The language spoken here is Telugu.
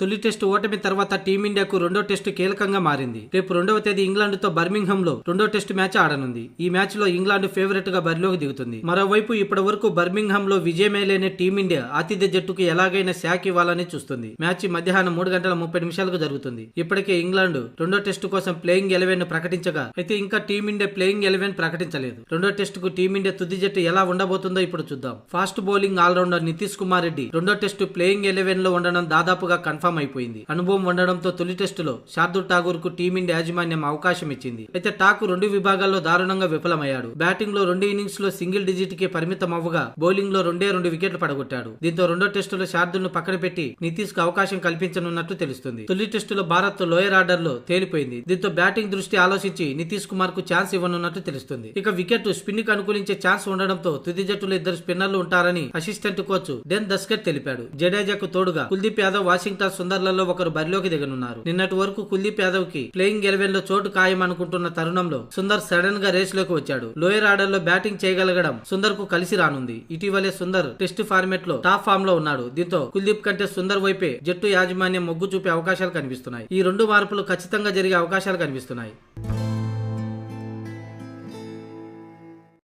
తొలి టెస్టు ఓటమి తర్వాత టీమిండియాకు రెండో టెస్టు కీలకంగా మారింది. రేపు 2వ తేదీ ఇంగ్లాండ్తో బర్మింగ్హామ్ లో రెండో టెస్టు మ్యాచ్ ఆడనుంది. ఈ మ్యాచ్ లో ఇంగ్లాండ్ ఫేవరెట్ గా బరిలోకి దిగుతుంది. మరోవైపు ఇప్పటి వరకు బర్మింగ్హామ్ లో విజయమే లేని టీమిండియా ఆతిథ్య జట్టుకు ఎలాగైనా శాక్ ఇవ్వాలని చూస్తుంది. మ్యాచ్ మధ్యాహ్నం 3:30 జరుగుతుంది. ఇప్పటికే ఇంగ్లాండ్ రెండో టెస్టు కోసం ప్లేయింగ్ 11 ను ప్రకటించగా, అయితే ఇంకా టీమిండియా ప్లేయింగ్ 11 ప్రకటించలేదు. రెండో టెస్టుకు టీమిండియా తుది జట్టు ఎలా ఉండబోతుందో ఇప్పుడు చూద్దాం. Fast bowling all rounder Nitish Kumar Reddy రెండో టెస్టు ప్లేయింగ్ 11 లో ఉండడం దాదాపుగా కన్ఫర్మ్ అయిపోయింది. అనుభవం ఉండడంతో తొలి టెస్టులో శార్దూల్ ఠాగూర్ కు టీమిండియా యాజమాన్యం అవకాశం ఇచ్చింది. అయితే ఠాకూర్ 2 విభాగాల్లో దారుణంగా విఫలమయ్యాడు. బ్యాటింగ్ లో 2 ఇన్నింగ్స్ లో సింగిల్ డిజిట్ కి పరిమితం అవ్వగా, బౌలింగ్ లో 2 వికెట్లు పడగొట్టాడు. దీంతో రెండో టెస్టులో శార్దూల్ ను పక్కన పెట్టి నితీష్ కు అవకాశం కల్పించనున్నట్టు తెలుస్తుంది. తొలి టెస్టులో భారత్ లోయర్ ఆర్డర్ లో తేలిపోయింది. దీంతో బ్యాటింగ్ దృష్టి ఆలోచించి నితీష్ కుమార్ కు ఛాన్స్ ఇవ్వనున్నట్టు తెలుస్తుంది. ఇక వికెట్ స్పిన్ కు అనుకూలించే ఛాన్స్ ఉండడంతో తుది జట్టులో 2 స్పిన్నర్లు ఉంటారని అసిస్టెంట్ కోచ్ డెన్ దస్కర్ తెలిపాడు. జడేజాకు తోడుగా కుల్దీప్ యాదవ్, వాషింగ్టన్ సుందర్లలో ఒకరు బరిలోకి దిగనున్నారు. నిన్నటి వరకు కుల్దీప్ యాదవ్ కి ప్లేయింగ్ 11 లో చోటు ఖాయం అనుకుంటున్న తరుణంలో సుందర్ సడన్ గా రేస్ లోకి వచ్చాడు. లోయర్ ఆర్డర్ లో బ్యాటింగ్ చేయగలగడం సుందర్ కు కలిసి రానుంది. ఇటీవలే సుందర్ టెస్ట్ ఫార్మేట్ లో టాప్ ఫామ్ లో ఉన్నాడు. దీంతో కుల్దీప్ కంటే సుందర్ వైపే జట్టు యాజమాన్యం మొగ్గు చూపే అవకాశాలు కనిపిస్తున్నాయి. ఈ 2 మార్పులు ఖచ్చితంగా జరిగే అవకాశాలు కనిపిస్తున్నాయి.